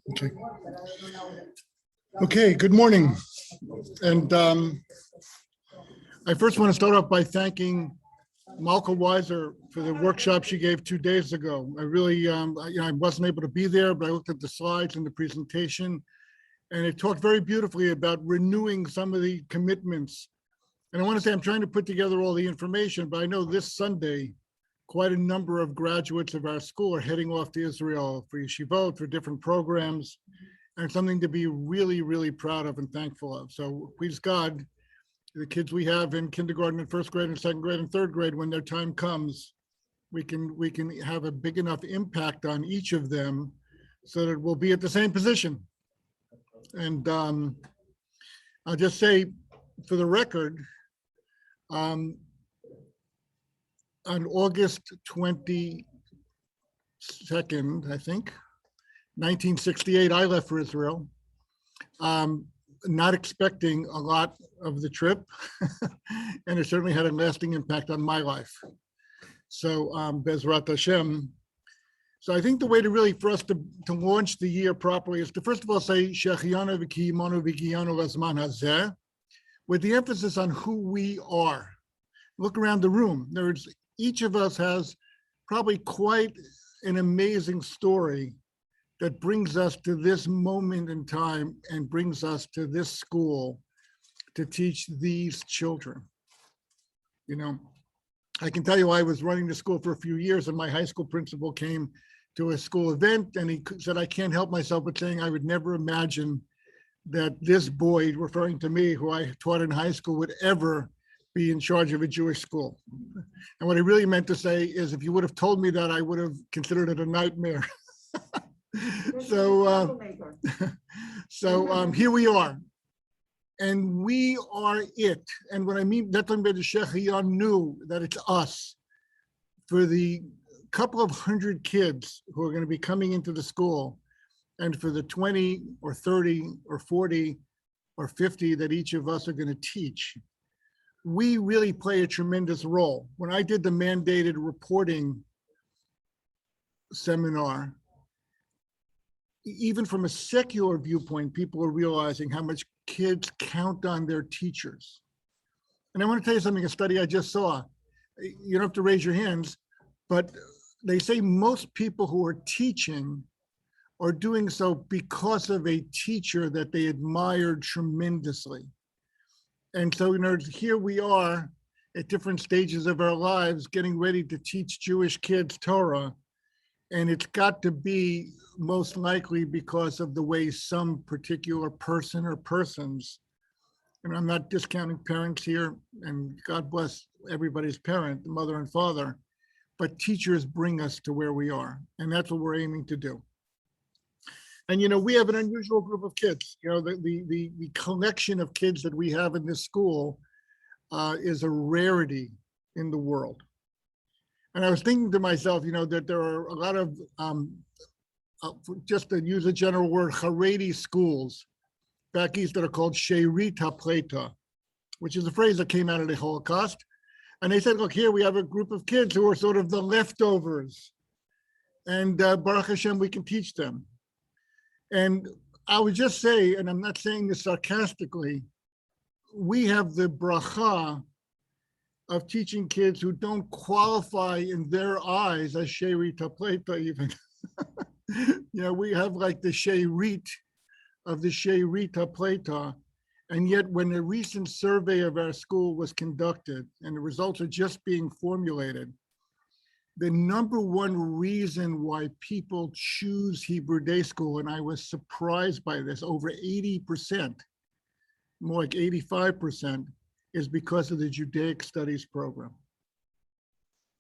Okay. Okay, good morning. And I first want to start off by thanking Malka Weiser for the workshop she gave 2 days ago. I really, I wasn't able to be there, but I looked at the slides and the presentation, and it talked very beautifully about renewing some of the commitments. And I want to say I'm trying to put together all the information, but I know this Sunday, quite a number of graduates of our school are heading off to Israel for yeshivot, for different programs, and something to be really, really proud of and thankful of. So please God, the kids we have in kindergarten and first grade and second grade and third grade, when their time comes, we can have a big enough impact on each of them so that we'll be at the same position. And I'll just say, for the record, on August 22nd, I think, 1968, I left for Israel, not expecting a lot of the trip, and it certainly had a lasting impact on my life. So Bezrat Hashem. So I think the way to really, for us to launch the year properly is to first of all say, Shechianu v'kiyimanu v'kiyanu lazman hazeh, with the emphasis on who we are. Look around the room. Each of us has probably quite an amazing story that brings us to this moment in time and brings us to this school to teach these children. You know, I can tell you I was running the school for a few years, and my high school principal came to a school event and he said, I can't help myself but saying I would never imagine that this boy, referring to me, who I taught in high school, would ever be in charge of a Jewish school. And what I really meant to say is, if you would have told me that, I would have considered it a nightmare. So here we are, and we are it. And what I mean, that's when the Shechianu knew that it's us. For the couple of hundred kids who are going to be coming into the school, and for the 20 or 30 or 40 or 50 that each of us are going to teach, we really play a tremendous role. When I did the mandated reporting seminar, even from a secular viewpoint, people are realizing how much kids count on their teachers. And I want to tell you something, a study I just saw. You don't have to raise your hands, but they say most people who are teaching are doing so because of a teacher that they admired tremendously. And so, here we are at different stages of our lives getting ready to teach Jewish kids Torah. And it's got to be most likely because of the way some particular person or persons, and I'm not discounting parents here, and God bless everybody's parent, the mother and father, but teachers bring us to where we are. And that's what we're aiming to do. And, we have an unusual group of kids. The collection of kids that we have in this school is a rarity in the world. And I was thinking to myself, that there are a lot of, just to use a general word, Haredi schools back east that are called She'erit HaPleita, which is a phrase that came out of the Holocaust. And they said, look, here we have a group of kids who are sort of the leftovers. And Baruch Hashem, we can teach them. And I would just say, and I'm not saying this sarcastically, we have the bracha of teaching kids who don't qualify in their eyes as She'erit HaPleita even. We have like the She'erit of the She'erit HaPleita. And yet when a recent survey of our school was conducted and the results are just being formulated, the number one reason why people choose Hebrew Day School, and I was surprised by this, over 80%, more like 85%, is because of the Judaic Studies program.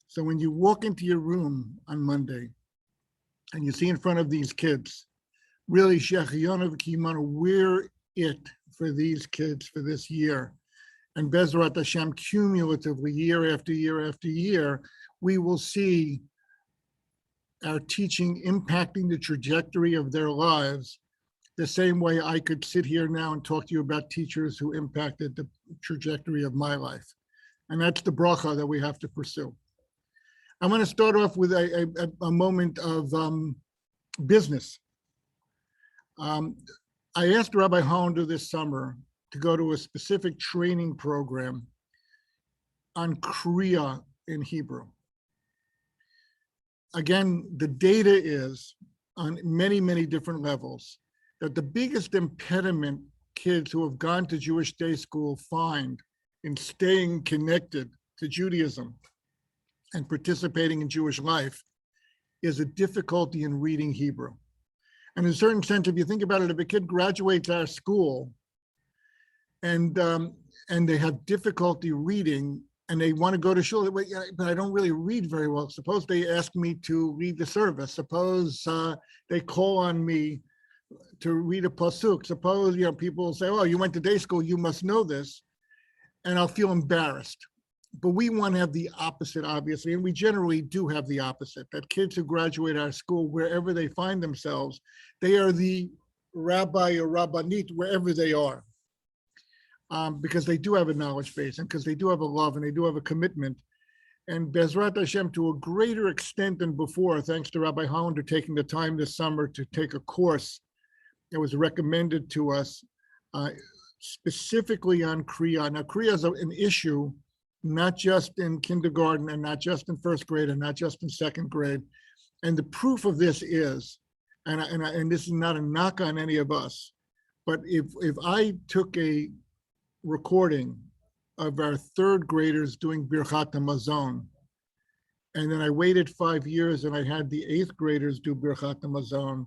So when you walk into your room on Monday and you see in front of these kids, really Shechianu v'kiyimanu, we're it for these kids for this year. And Bezrat Hashem, cumulatively, year after year after year, we will see our teaching impacting the trajectory of their lives the same way I could sit here now and talk to you about teachers who impacted the trajectory of my life. And that's the bracha that we have to pursue. I'm going to start off with a moment of business. I asked Rabbi Hollander this summer to go to a specific training program on Kriya in Hebrew. Again, the data is on many, many different levels that the biggest impediment kids who have gone to Jewish day school find in staying connected to Judaism and participating in Jewish life is a difficulty in reading Hebrew. And in a certain sense, if you think about it, if a kid graduates our school and they have difficulty reading and they want to go to shul, but I don't really read very well. Suppose they ask me to read the service. Suppose they call on me to read a pasuk. Suppose people will say, "Oh, you went to day school, you must know this," and I'll feel embarrassed. But we want to have the opposite, obviously, and we generally do have the opposite. That kids who graduate our school, wherever they find themselves, they are the rabbi or rabbanit wherever they are. Because they do have a knowledge base and because they do have a love and they do have a commitment. And Bezrat Hashem, to a greater extent than before, thanks to Rabbi Hollander taking the time this summer to take a course that was recommended to us specifically on Kriya. Now, Kriya is an issue not just in kindergarten and not just in first grade and not just in second grade. And the proof of this is, and this is not a knock on any of us, but if I took a recording of our third graders doing Birchat HaMazon, and then I waited 5 years and I had the eighth graders do Birchat HaMazon,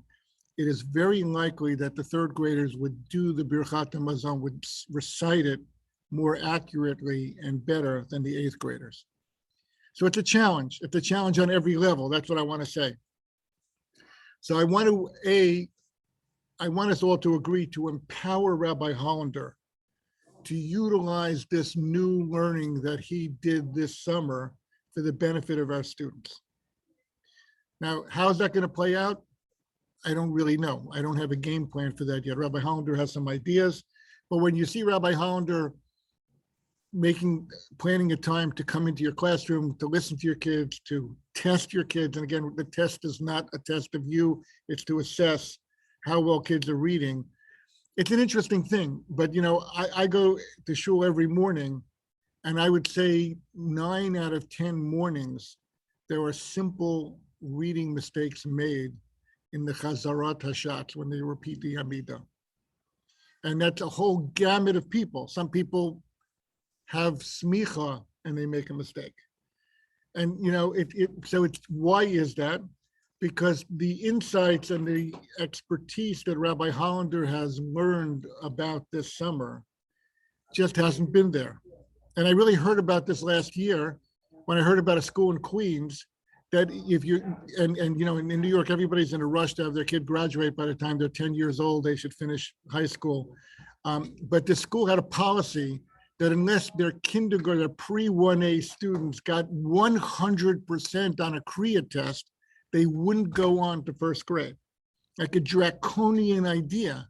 it is very likely that the third graders would do the Birchat HaMazon, would recite it more accurately and better than the eighth graders. So it's a challenge. It's a challenge on every level. That's what I want to say. So I want us all to agree to empower Rabbi Hollander to utilize this new learning that he did this summer for the benefit of our students. Now, how is that going to play out? I don't really know. I don't have a game plan for that yet. Rabbi Hollander has some ideas, but when you see Rabbi Hollander planning a time to come into your classroom, to listen to your kids, to test your kids, and again, the test is not a test of you, it's to assess how well kids are reading. It's an interesting thing, but I go to shul every morning, and I would say 9 out of 10 mornings, there are simple reading mistakes made in the Chazarat Hashatz when they repeat the Amidah. And that's a whole gamut of people. Some people have smicha and they make a mistake. And so it's, why is that? Because the insights and the expertise that Rabbi Hollander has learned about this summer just hasn't been there. And I really heard about this last year when I heard about a school in Queens that if you, and in New York, everybody's in a rush to have their kid graduate by the time they're 10 years old, they should finish high school. But the school had a policy that unless their kindergarten, their pre-1A students got 100% on a Kriya test, they wouldn't go on to first grade. Like a draconian idea.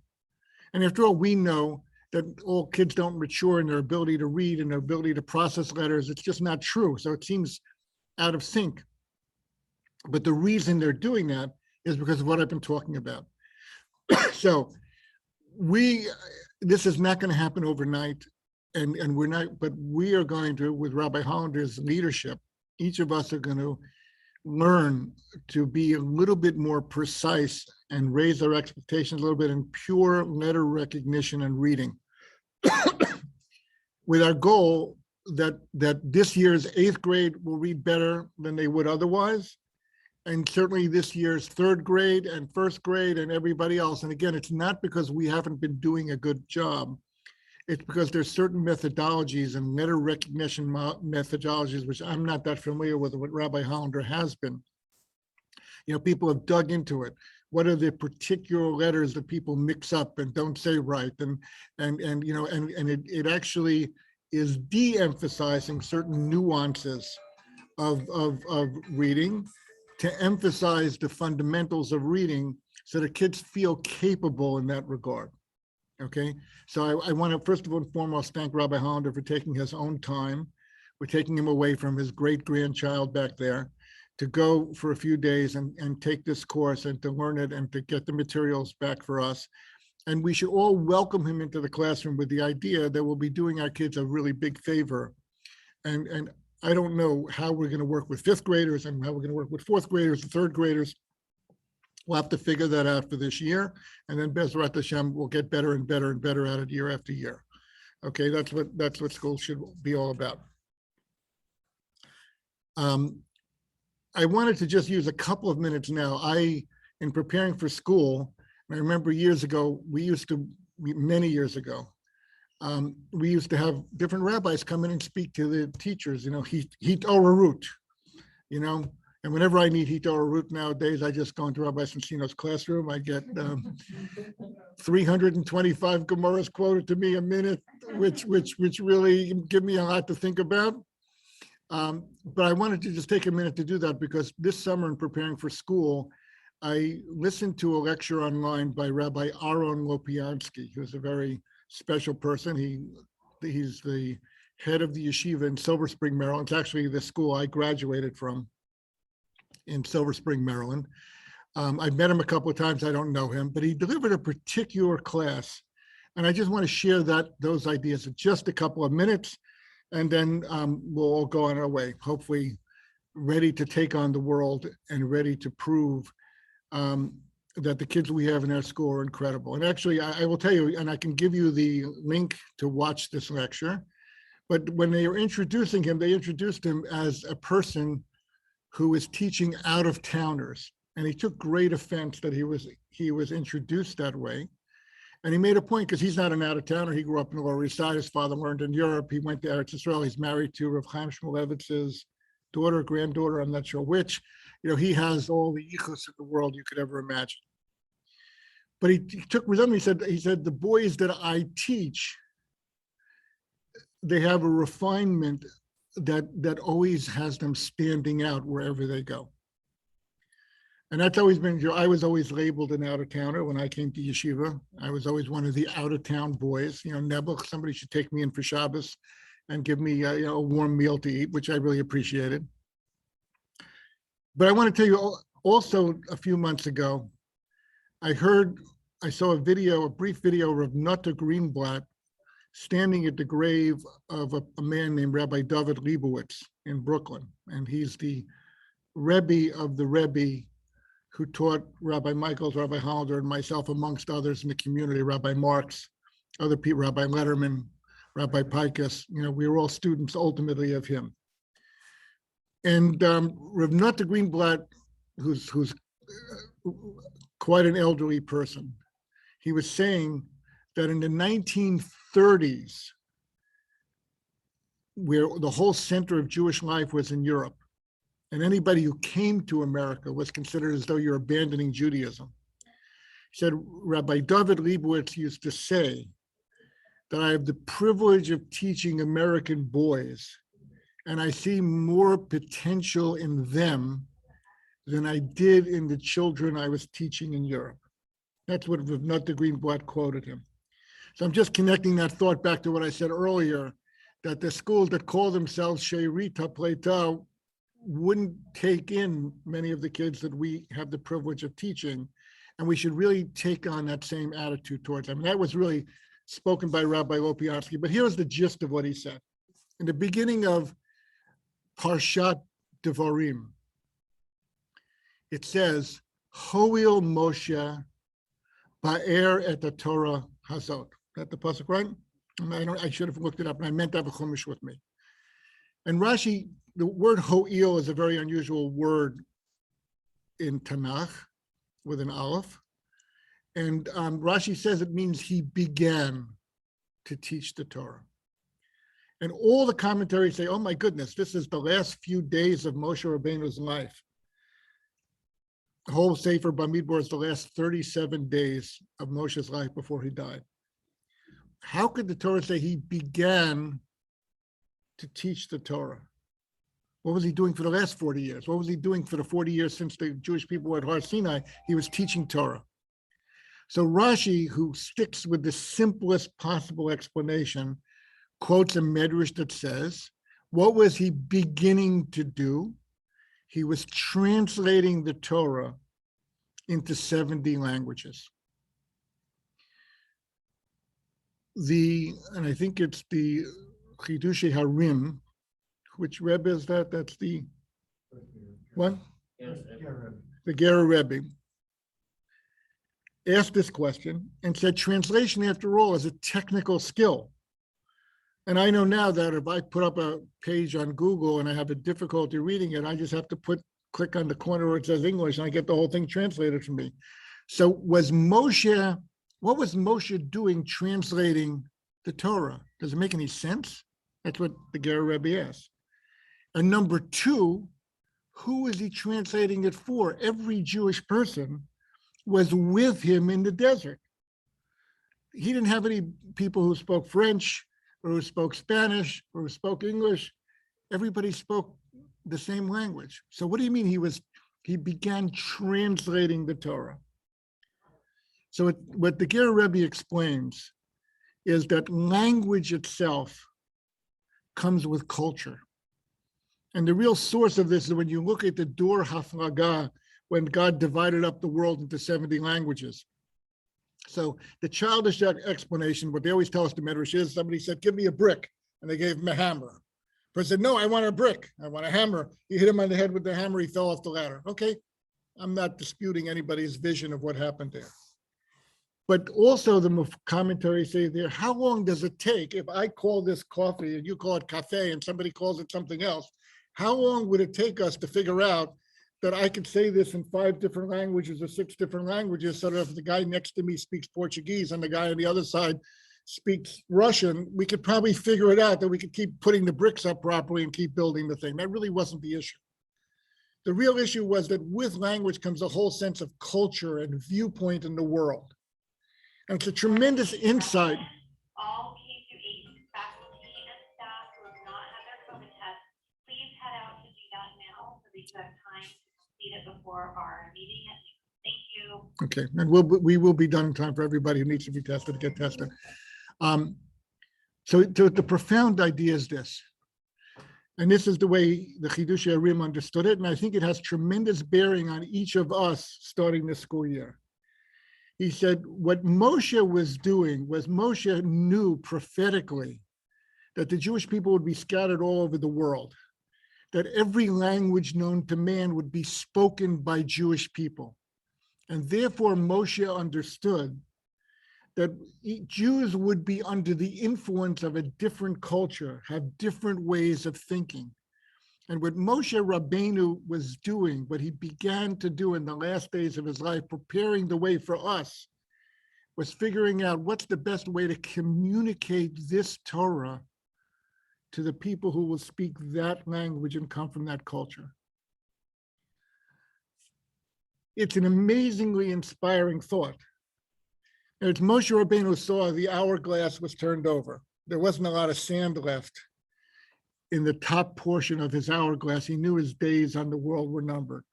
And after all, we know that all kids don't mature in their ability to read and their ability to process letters. It's just not true. So it seems out of sync. But the reason they're doing that is because of what I've been talking about. So this is not going to happen overnight. And we're not, but we are going to, with Rabbi Hollander's leadership, each of us are going to learn to be a little bit more precise and raise our expectations a little bit in pure letter recognition and reading. With our goal that this year's 8th grade will read better than they would otherwise. And certainly this year's 3rd grade and 1st grade and everybody else. And again, it's not because we haven't been doing a good job. It's because there's certain methodologies and letter recognition methodologies, which I'm not that familiar with, what Rabbi Hollander has been. People have dug into it. What are the particular letters that people mix up and don't say right? And it actually is de-emphasizing certain nuances of reading to emphasize the fundamentals of reading so that kids feel capable in that regard. Okay, so I want to first of all and foremost thank Rabbi Hollander for taking his own time. We're taking him away from his great-grandchild back there to go for a few days and take this course and to learn it and to get the materials back for us. And we should all welcome him into the classroom with the idea that we'll be doing our kids a really big favor. And I don't know how we're going to work with fifth graders and how we're going to work with fourth graders and third graders. We'll have to figure that out for this year. And then Bezrat Hashem will get better and better and better at it year after year. Okay, that's what school should be all about. I wanted to just use a couple of minutes now. In preparing for school, I remember years ago, many years ago, we used to have different rabbis come in and speak to the teachers, Hit Orarut, and whenever I need Hit Orarut nowadays, I just go into Rabbi Sensino's classroom. I get 325 Gemaras quoted to me a minute, which really give me a lot to think about. But I wanted to just take a minute to do that because this summer in preparing for school, I listened to a lecture online by Rabbi Aaron Lopiansky, who's a very special person. He's the head of the yeshiva in Silver Spring, Maryland. It's actually the school I graduated from in Silver Spring, Maryland. I've met him a couple of times. I don't know him, but he delivered a particular class. And I just want to share those ideas in just a couple of minutes. And then we'll all go on our way, hopefully ready to take on the world and ready to prove that the kids we have in our school are incredible. And actually, I will tell you, and I can give you the link to watch this lecture, but when they were introducing him, they introduced him as a person who is teaching out-of-towners. And he took great offense that he was introduced that way. And he made a point, because he's not an out-of-towner. He grew up in the Lower East Side. His father learned in Europe. He went to Eretz Israel. He's married to Rav Chaim Shmulevitz's daughter, granddaughter, I'm not sure which. He has all the yichus of the world you could ever imagine. But he took resentment. He said, the boys that I teach, they have a refinement that always has them standing out wherever they go. And that's always been, I was always labeled an out-of-towner when I came to yeshiva. I was always one of the out-of-town boys. Nebuch, somebody should take me in for Shabbos and give me a warm meal to eat, which I really appreciated. But I want to tell you also, a few months ago, I saw a brief video of Nata Greenblatt standing at the grave of a man named Rabbi David Leibowitz in Brooklyn. And he's the Rebbe of the Rebbe who taught Rabbi Michaels, Rabbi Hollander, and myself, amongst others in the community, Rabbi Marks, other people, Rabbi Letterman, Rabbi Pikus. We were all students ultimately of him. And Rav Nata Greenblatt, who's quite an elderly person, he was saying that in the 1930s, where the whole center of Jewish life was in Europe, and anybody who came to America was considered as though you're abandoning Judaism. He said, Rabbi David Leibowitz used to say that I have the privilege of teaching American boys, and I see more potential in them than I did in the children I was teaching in Europe. That's what Rav Nata Greenblatt quoted him. So I'm just connecting that thought back to what I said earlier, that the schools that call themselves She'erita Pleita wouldn't take in many of the kids that we have the privilege of teaching. And we should really take on that same attitude towards them. And that was really spoken by Rabbi Lopiansky, but here's the gist of what he said. In the beginning of Parshat Devarim, it says, Hoil Moshe Ba'er et the Torah Hazot. Is that the pasuk, right? I should have looked it up, and I meant to have a chumash with me. And Rashi, the word ho'il is a very unusual word in Tanakh with an aleph. And Rashi says it means he began to teach the Torah. And all the commentaries say, oh my goodness, this is the last few days of Moshe Rabbeinu's life. The whole Sefer Bamidbar is the last 37 days of Moshe's life before he died. How could the Torah say he began to teach the Torah? What was he doing for the last 40 years? What was he doing for the 40 years since the Jewish people were at Har Sinai? He was teaching Torah. So Rashi, who sticks with the simplest possible explanation, quotes a medrash that says, what was he beginning to do? he was translating the Torah into 70 languages. And I think it's the Chidushei Harim, which Rebbe is that? That's the what? The Ger Rebbe asked this question and said, translation, after all, is a technical skill. And I know now that if I put up a page on Google and I have a difficulty reading it, I just have to click on the corner where it says English and I get the whole thing translated for me. So what was Moshe doing translating the Torah? Does it make any sense? That's what the Ger Rebbe asked. And number two, who is he translating it for? Every Jewish person was with him in the desert. He didn't have any people who spoke French or who spoke Spanish or who spoke English. Everybody spoke the same language. So what do you mean he began translating the Torah? So what the Ger Rebbe explains is that language itself comes with culture. And the real source of this is when you look at the Dor Haflaga, when God divided up the world into 70 languages. So the childish explanation, what they always tell us the Medrash is, somebody said, give me a brick, and they gave him a hammer. The person said, no, I want a brick, I want a hammer. He hit him on the head with the hammer, he fell off the ladder. Okay, I'm not disputing anybody's vision of what happened there. But also the commentaries say there, how long does it take if I call this coffee and you call it cafe and somebody calls it something else? How long would it take us to figure out that I could say this in 5 different languages or 6 different languages, so that if the guy next to me speaks Portuguese and the guy on the other side speaks Russian, we could probably figure it out, that we could keep putting the bricks up properly and keep building the thing. That really wasn't the issue. The real issue was that with language comes a whole sense of culture and viewpoint in the world. And it's a tremendous insight. All K-8 faculty and staff who have not had their COVID test, please head out to do that now so that you have time to complete it before our meeting. Thank you. Okay, and we will be done in time for everybody who needs to be tested to get tested. So the profound idea is this, and this is the way the Chidushei Harim understood it, and I think it has tremendous bearing on each of us starting this school year. He said what Moshe was doing was Moshe knew prophetically that the Jewish people would be scattered all over the world, that every language known to man would be spoken by Jewish people. And therefore Moshe understood that Jews would be under the influence of a different culture, have different ways of thinking. And what Moshe Rabbeinu was doing, what he began to do in the last days of his life, preparing the way for us, was figuring out what's the best way to communicate this Torah to the people who will speak that language and come from that culture. It's an amazingly inspiring thought. And it's Moshe Rabbeinu saw the hourglass was turned over. There wasn't a lot of sand left in the top portion of his hourglass. He knew his days on the world were numbered.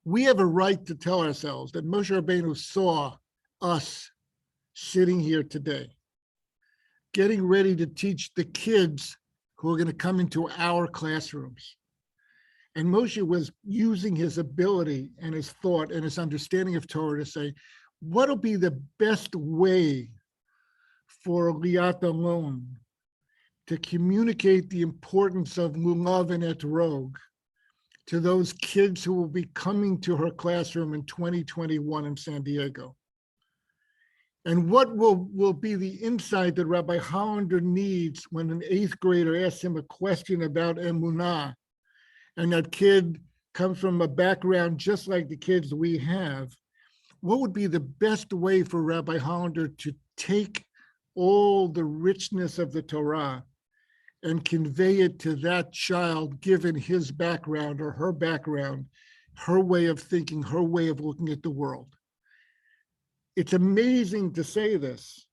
We have a right to tell ourselves that Moshe Rabbeinu saw us sitting here today, getting ready to teach the kids who are going to come into our classrooms. And Moshe was using his ability and his thought and his understanding of Torah to say, what'll be the best way for Liat Alon to communicate the importance of Lulav and Etrog to those kids who will be coming to her classroom in 2021 in San Diego? And what will be the insight that Rabbi Hollander needs when an 8th grader asks him a question about Emunah, and that kid comes from a background just like the kids we have? What would be the best way for Rabbi Hollander to take all the richness of the Torah and convey it to that child, given his background or her background, her way of thinking, her way of looking at the world? It's amazing to say this,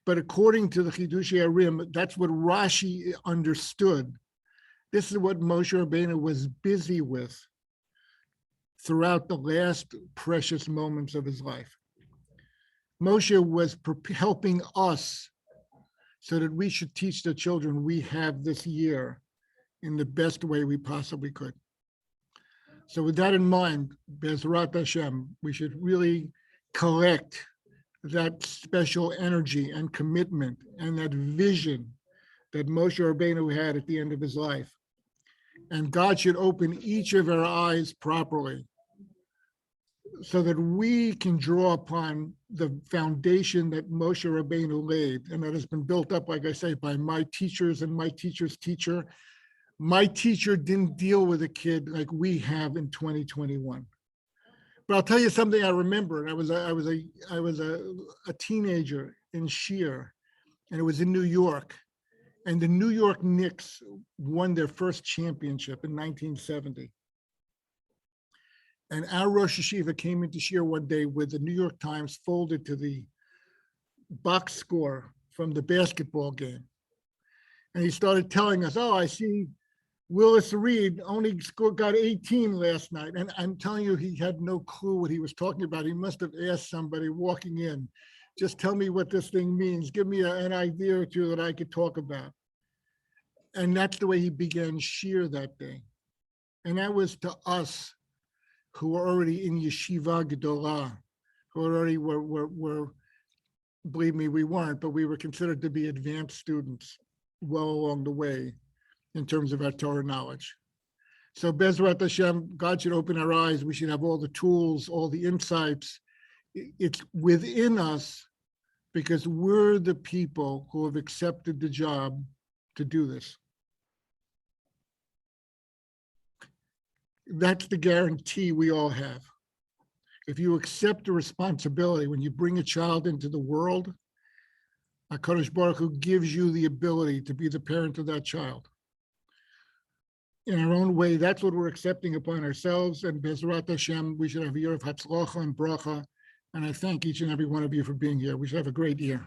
but according to the Chidushei Harim, that's what Rashi understood. This is what Moshe Rabbeinu was busy with throughout the last precious moments of his life. Moshe was helping us so that we should teach the children we have this year in the best way we possibly could. So with that in mind, Bezrat Hashem, we should really collect that special energy and commitment and that vision that Moshe Rabbeinu had at the end of his life. And God should open each of our eyes properly so that we can draw upon the foundation that Moshe Rabbeinu laid, and that has been built up, like I say, by my teachers and my teacher's teacher. My teacher didn't deal with a kid like we have in 2021. But I'll tell you something I remember. I was a teenager in Shear, and it was in New York. And the New York Knicks won their first championship in 1970. And our Rosh Yeshiva came into Shear one day with the New York Times folded to the box score from the basketball game. And he started telling us, oh, I see Willis Reed only got 18 last night. And I'm telling you, he had no clue what he was talking about. He must have asked somebody walking in, just tell me what this thing means. Give me an idea or two that I could talk about. And that's the way he began Shear that day. And that was to us who were already in Yeshiva Gedolah, who already were, believe me, we weren't, but we were considered to be advanced students well along the way in terms of our Torah knowledge. So Bezrat Hashem, God should open our eyes. We should have all the tools, all the insights. It's within us because we're the people who have accepted the job to do this. That's the guarantee we all have. If you accept the responsibility, when you bring a child into the world, HaKadosh Baruch Hu gives you the ability to be the parent of that child. In our own way, that's what we're accepting upon ourselves. And Bezrat Hashem, we should have a year of Hatzlacha and Bracha. And I thank each and every one of you for being here. We should have a great year.